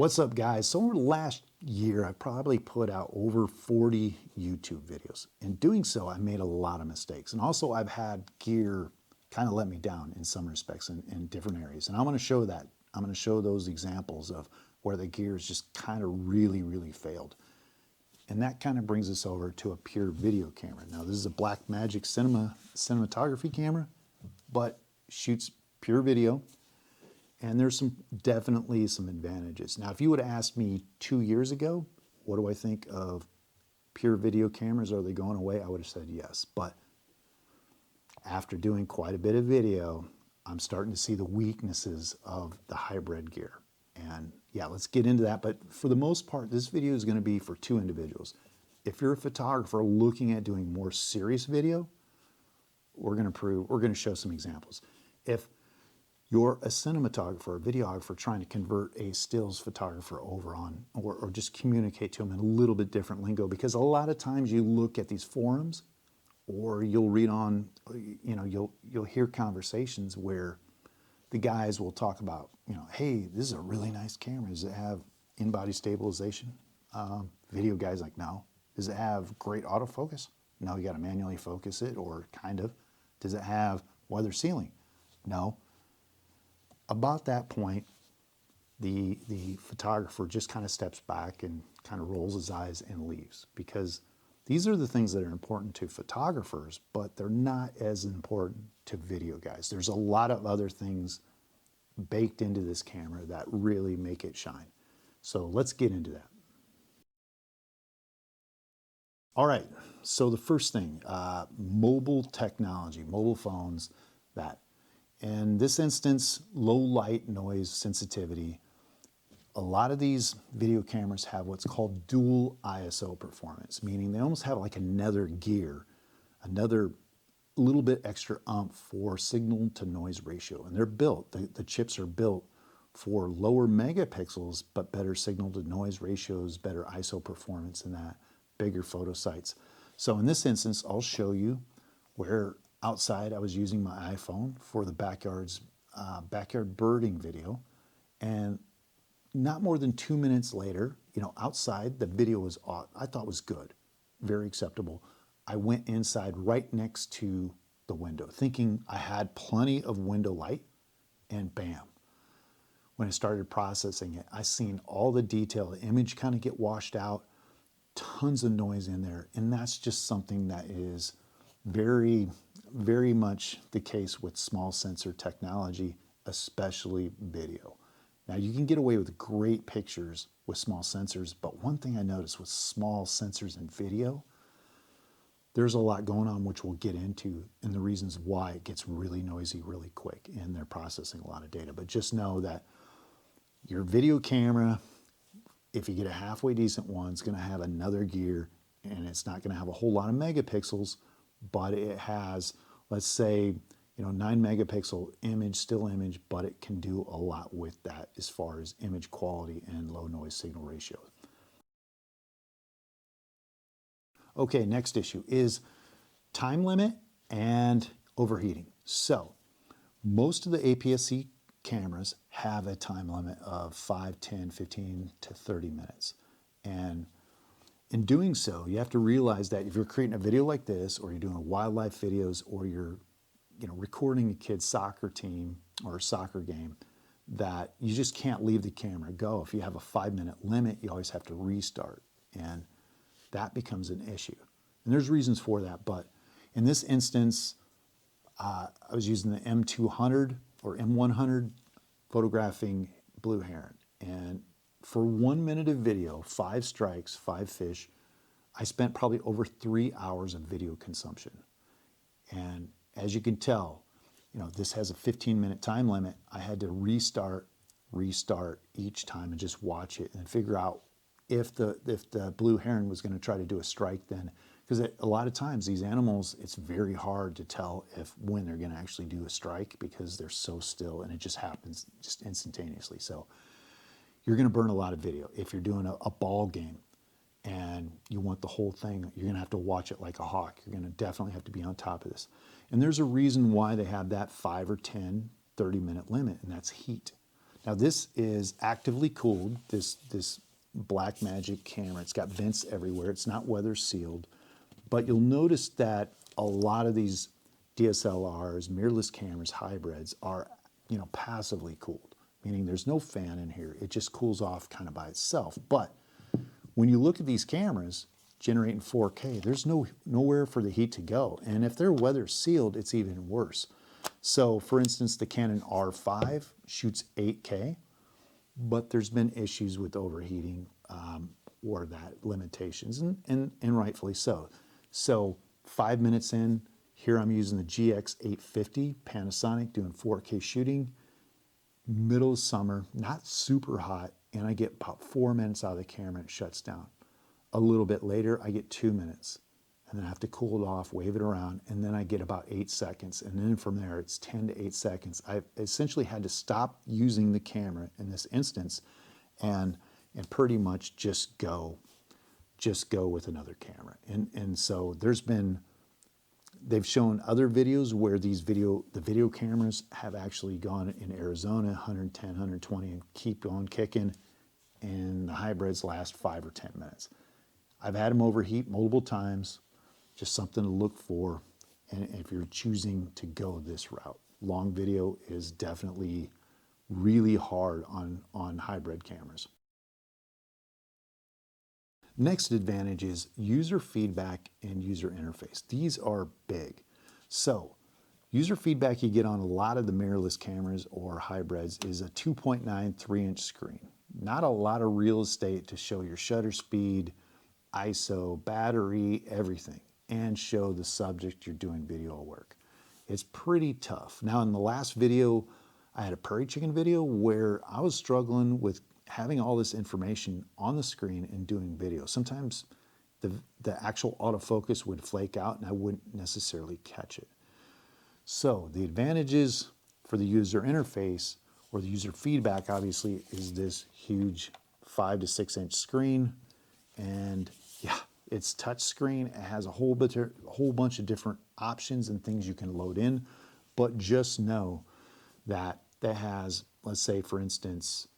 What's up, guys? So over the last year, I probably put out over 40 YouTube videos. In doing so, I made a lot of mistakes. And also I've had gear kind of let me down in some respects in different areas. And I'm going to show that. I'm going to show those examples of where the gear has just kind of really failed. And that kind of brings us over to a pure video camera. Now this is a Blackmagic cinematography camera, but shoots pure video. And there's definitely some advantages. Now, if you would have asked me 2 years ago, what do I think of pure video cameras? Are they going away? I would have said yes. But after doing quite a bit of video, I'm starting to see the weaknesses of the hybrid gear. And yeah, let's get into that. But for the most part, this video is going to be for two individuals. If you're a photographer looking at doing more serious video, we're going to show some examples. If you're a cinematographer, a videographer trying to convert a stills photographer over on, or just communicate to them in a little bit different lingo, because a lot of times you look at these forums or you'll read on, you'll hear conversations where the guys will talk about, hey, this is a really nice camera. Does it have in-body stabilization? Video guys like, no. Does it have great autofocus? No, you got to manually focus it, or kind of. Does it have weather sealing? No. About that point, the photographer just kind of steps back and kind of rolls his eyes and leaves, because these are the things that are important to photographers, but they're not as important to video guys. There's a lot of other things baked into this camera that really make it shine. So let's get into that. All right, so the first thing, mobile technology, mobile phones, that. In this instance, low light noise sensitivity. A lot of these video cameras have what's called dual ISO performance, meaning they almost have like another gear, another little bit extra for signal to noise ratio. And they're built, the chips are built for lower megapixels, but better signal to noise ratios, better ISO performance in that, bigger photo sites. So in this instance, I'll show you where outside I was using my iPhone for the backyard birding video, and not more than 2 minutes later, outside the video was, I thought was good, very acceptable. I went inside right next to the window, thinking I had plenty of window light, and bam. When I started processing it, I seen all the detail, the image kind of get washed out, tons of noise in there, and that's just something that is very much the case with small sensor technology, especially video. Now you can get away with great pictures with small sensors, but one thing I noticed with small sensors and video, there's a lot going on which we'll get into, and the reasons why it gets really noisy really quick and they're processing a lot of data. But just know that your video camera, if you get a halfway decent one, it's going to have another gear, and it's not going to have a whole lot of megapixels, but it has, let's say, 9 megapixel image, still image, but it can do a lot with that as far as image quality and low noise signal ratio. Okay, next issue is time limit and overheating. So most of the APS-C cameras have a time limit of 5, 10, 15 to 30 minutes. And in doing so, you have to realize that if you're creating a video like this, or you're doing wildlife videos, or you're recording a kid's soccer team or a soccer game, that you just can't leave the camera go. If you have a 5-minute limit, you always have to restart, and that becomes an issue. And there's reasons for that, but in this instance, I was using the M200 or M100 photographing blue heron, and for 1 minute of video, 5 strikes, 5 fish, I spent probably over 3 hours of video consumption. And as you can tell, this has a 15-minute time limit. I had to restart each time and just watch it and figure out if the blue heron was going to try to do a strike then. Because a lot of times these animals, it's very hard to tell when they're going to actually do a strike, because they're so still and it just happens just instantaneously. So you're going to burn a lot of video. If you're doing a ball game and you want the whole thing, you're going to have to watch it like a hawk. You're going to definitely have to be on top of this. And there's a reason why they have that 5 or 10, 30-minute limit, and that's heat. Now this is actively cooled, this Blackmagic camera. It's got vents everywhere. It's not weather sealed, but you'll notice that a lot of these DSLRs, mirrorless cameras, hybrids are, passively cooled, meaning there's no fan in here. It just cools off kind of by itself. But when you look at these cameras generating 4K, there's nowhere for the heat to go. And if they're weather sealed, it's even worse. So for instance, the Canon R5 shoots 8K, but there's been issues with overheating or that limitations, and rightfully so. So 5 minutes in, here I'm using the GX850 Panasonic doing 4K shooting, middle of summer, not super hot, and I get about 4 minutes out of the camera and it shuts down. A little bit later, I get 2 minutes, and then I have to cool it off, wave it around, and then I get about 8 seconds, and then from there it's 10 to 8 seconds. I've essentially had to stop using the camera in this instance and pretty much just go with another camera. And so they've shown other videos where the video cameras have actually gone in Arizona 110, 120 and keep on kicking, and the hybrids last 5 or 10 minutes. I've had them overheat multiple times, just something to look for. And if you're choosing to go this route, long video is definitely really hard on hybrid cameras. Next advantage is user feedback and user interface. These are big. So user feedback you get on a lot of the mirrorless cameras or hybrids is a 2.9 3-inch screen. Not a lot of real estate to show your shutter speed, ISO, battery, everything, and show the subject you're doing video work. It's pretty tough. Now in the last video, I had a prairie chicken video where I was struggling with having all this information on the screen and doing video. Sometimes the actual autofocus would flake out and I wouldn't necessarily catch it. So the advantages for the user interface or the user feedback obviously is this huge 5 to 6 inch screen, and yeah, it's touch screen. It has a whole bunch of different options and things you can load in, but just know that has, let's say for instance,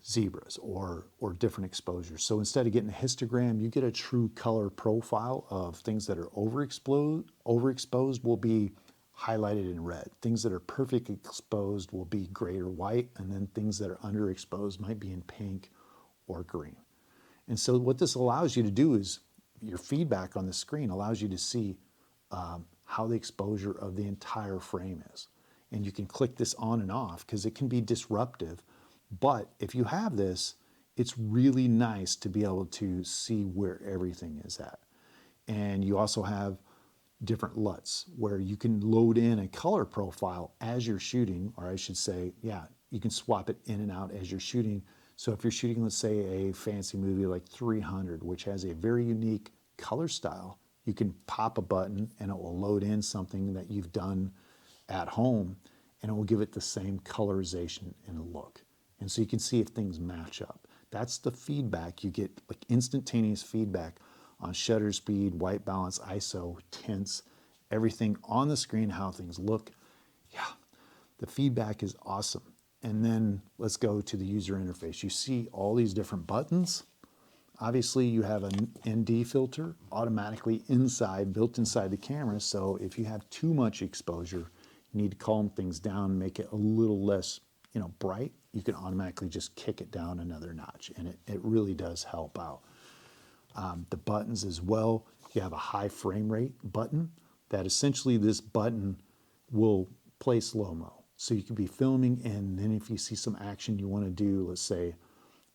zebras or different exposures. So instead of getting a histogram, you get a true color profile of things that are overexposed will be highlighted in red. Things that are perfectly exposed will be gray or white, and then things that are underexposed might be in pink or green. And so what this allows you to do is your feedback on the screen allows you to see how the exposure of the entire frame is. And you can click this on and off because it can be disruptive. But if you have this, it's really nice to be able to see where everything is at. And you also have different LUTs where you can load in a color profile as you're shooting, or I should say, yeah, you can swap it in and out as you're shooting. So if you're shooting, let's say, a fancy movie like 300, which has a very unique color style, you can pop a button and it will load in something that you've done at home, and it will give it the same colorization and look. And so you can see if things match up. That's the feedback. You get like instantaneous feedback on shutter speed, white balance, ISO, tints, everything on the screen, how things look. Yeah, the feedback is awesome. And then let's go to the user interface. You see all these different buttons. Obviously you have an ND filter automatically built inside the camera. So if you have too much exposure, you need to calm things down, make it a little less bright, you can automatically just kick it down another notch, and it really does help out. The buttons as well, you have a high frame rate button that essentially this button will play slow-mo. So you could be filming, and then if you see some action you want to do, let's say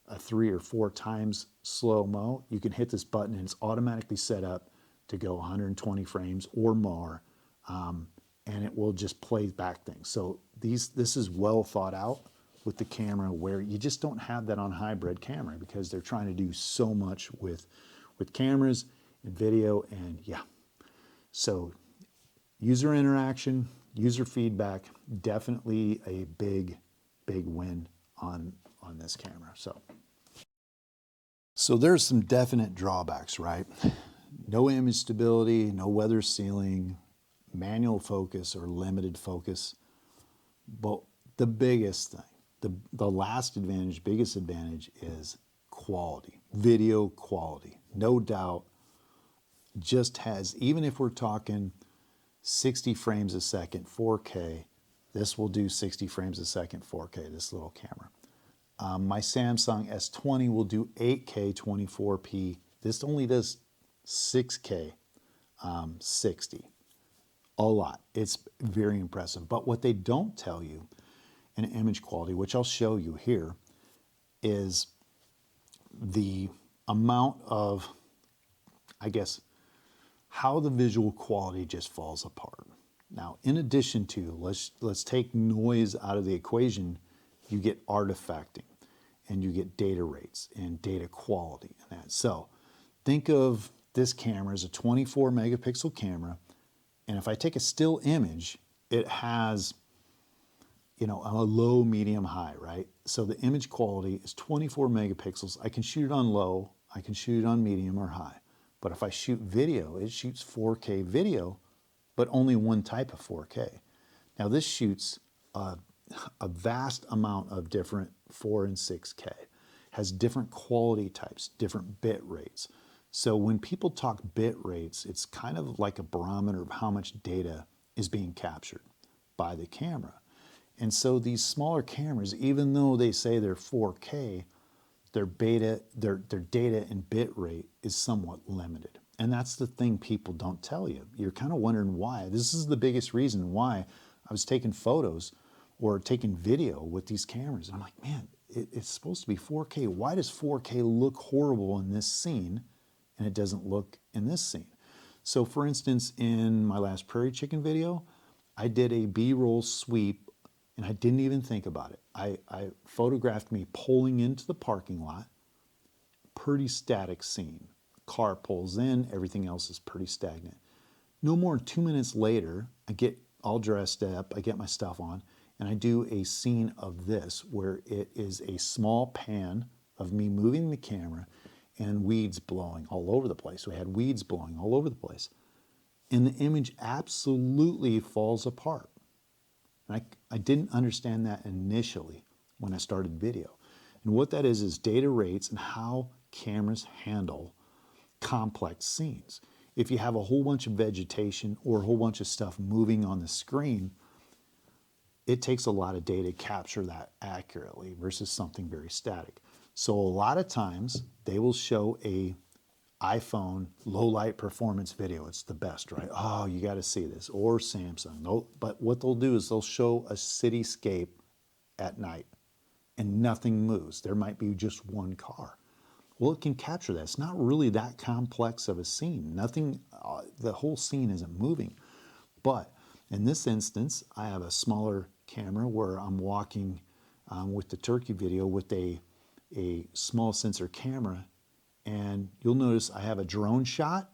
a 3 or 4 times slow-mo, you can hit this button and it's automatically set up to go 120 frames or more, and it will just play back things. So this is well thought out with the camera, where you just don't have that on hybrid camera because they're trying to do so much with cameras and video, and yeah. So user interaction, user feedback, definitely a big win on this camera. So there's some definite drawbacks, right? No image stability, no weather sealing, manual focus or limited focus. But the biggest thing The last advantage, biggest advantage, is quality, video quality. No doubt, just has, even if we're talking 60 frames a second, 4K, this will do 60 frames a second, 4K, this little camera. My Samsung S20 will do 8K 24p. This only does 6K 60. A lot. It's very impressive. But what they don't tell you in image quality, which I'll show you here, is the amount of, I guess, how the visual quality just falls apart. Now, in addition to, let's take noise out of the equation, you get artifacting and you get data rates and data quality and that. So think of this camera as a 24 megapixel camera, and if I take a still image, it has, a low, medium, high, right? So the image quality is 24 megapixels. I can shoot it on low, I can shoot it on medium or high. But if I shoot video, it shoots 4K video, but only one type of 4K. Now this shoots a vast amount of different 4 and 6K, has different quality types, different bit rates. So when people talk bit rates, it's kind of like a barometer of how much data is being captured by the camera. And so these smaller cameras, even though they say they're 4K, their data and bit rate is somewhat limited. And that's the thing people don't tell you. You're kind of wondering why. This is the biggest reason why I was taking photos or taking video with these cameras. And I'm like, man, it's supposed to be 4K. Why does 4K look horrible in this scene and it doesn't look in this scene? So for instance, in my last prairie chicken video, I did a B-roll sweep and I didn't even think about it. I photographed me pulling into the parking lot, pretty static scene. Car pulls in, everything else is pretty stagnant. No more than 2 minutes later, I get all dressed up, I get my stuff on, and I do a scene of this where it is a small pan of me moving the camera and weeds blowing all over the place. We had weeds blowing all over the place. And the image absolutely falls apart. And I didn't understand that initially when I started video. And what that is data rates and how cameras handle complex scenes. If you have a whole bunch of vegetation or a whole bunch of stuff moving on the screen, it takes a lot of data to capture that accurately versus something very static. So a lot of times they will show a iPhone low light performance video. It's the best, right? Oh, you got to see this. Or Samsung. But what they'll do is they'll show a cityscape at night and nothing moves. There might be just one car. Well, it can capture that. It's not really that complex of a scene. Nothing, the whole scene isn't moving. But in this instance, I have a smaller camera where I'm walking with the turkey video with a small sensor camera. And you'll notice I have a drone shot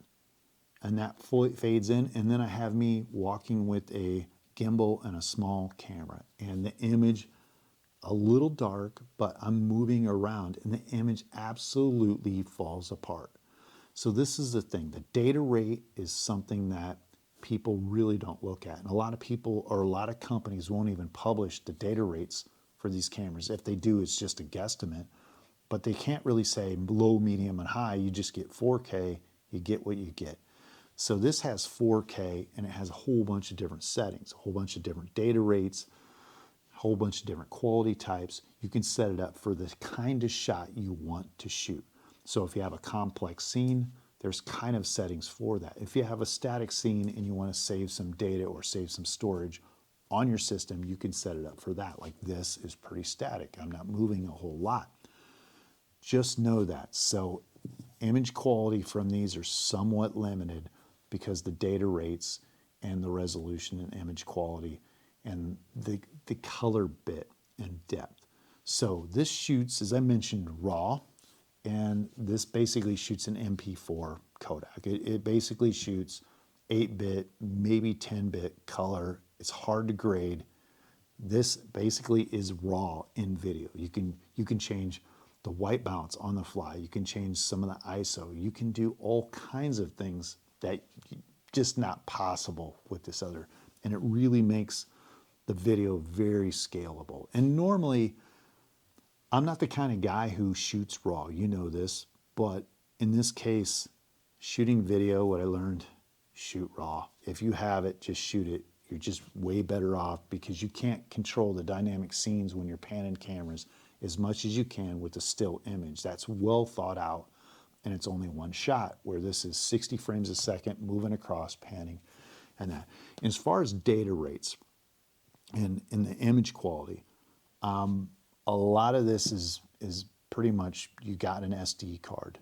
and that fades in. And then I have me walking with a gimbal and a small camera. And the image, a little dark, but I'm moving around and the image absolutely falls apart. So this is the thing. The data rate is something that people really don't look at. And a lot of people or a lot of companies won't even publish the data rates for these cameras. If they do, it's just a guesstimate. But they can't really say low, medium, and high. You just get 4K, you get what you get. So this has 4K and it has a whole bunch of different settings, a whole bunch of different data rates, a whole bunch of different quality types. You can set it up for the kind of shot you want to shoot. So if you have a complex scene, there's kind of settings for that. If you have a static scene and you want to save some data or save some storage on your system, you can set it up for that. Like this is pretty static. I'm not moving a whole lot. Just know that. So image quality from these are somewhat limited because the data rates and the resolution and image quality and the color bit and depth. So this shoots, as I mentioned, RAW, and this basically shoots an MP4 Kodak. It basically shoots 8-bit, maybe 10-bit color. It's hard to grade. This basically is RAW in video. You can change the white balance on the fly. You can change some of the ISO. You can do all kinds of things that just not possible with this other. And it really makes the video very scalable. And normally I'm not the kind of guy who shoots raw, you know this, but in this case, shooting video, what I learned, shoot raw. If you have it, just shoot it. You're just way better off because you can't control the dynamic scenes when you're panning cameras as much as you can with a still image. That's well thought out, and it's only one shot, where this is 60 frames a second, moving across, panning, and that. And as far as data rates and the image quality, a lot of this is pretty much you got an SD card.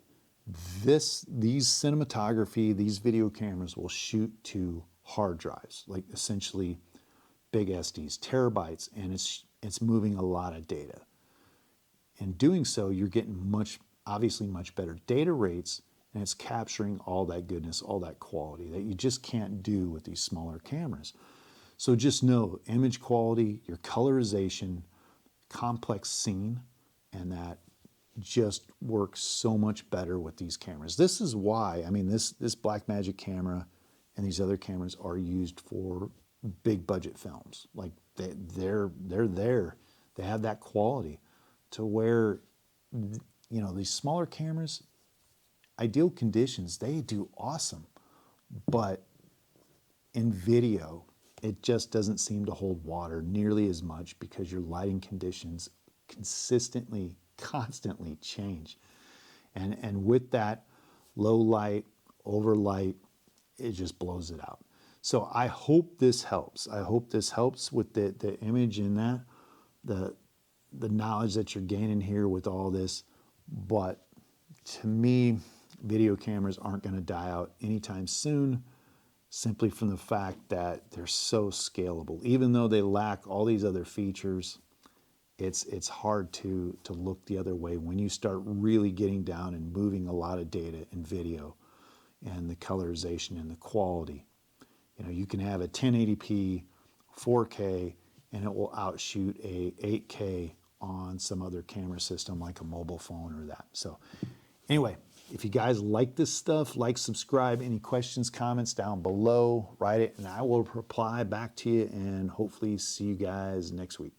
These cinematography, these video cameras will shoot to hard drives, like essentially big SDs, terabytes, and it's moving a lot of data. In doing so, you're getting obviously much better data rates, and it's capturing all that goodness, all that quality that you just can't do with these smaller cameras. So just know image quality, your colorization, complex scene, and that just works so much better with these cameras. This is why, I mean, this Blackmagic camera and these other cameras are used for big budget films. Like they're there. They have that quality to where, you know, these smaller cameras, ideal conditions, they do awesome. But in video, it just doesn't seem to hold water nearly as much because your lighting conditions constantly change. And with that low light, over light, it just blows it out. So I hope this helps. I hope this helps with the image and that, the knowledge that you're gaining here with all this. But to me, video cameras aren't going to die out anytime soon, simply from the fact that they're so scalable. Even though they lack all these other features, it's hard to look the other way when you start really getting down and moving a lot of data in video and the colorization and the quality. You know, you can have a 1080p 4K and it will outshoot a 8K on some other camera system like a mobile phone or that. So anyway, if you guys like this stuff, like, subscribe. Any questions, comments down below, write it and I will reply back to you, and hopefully see you guys next week.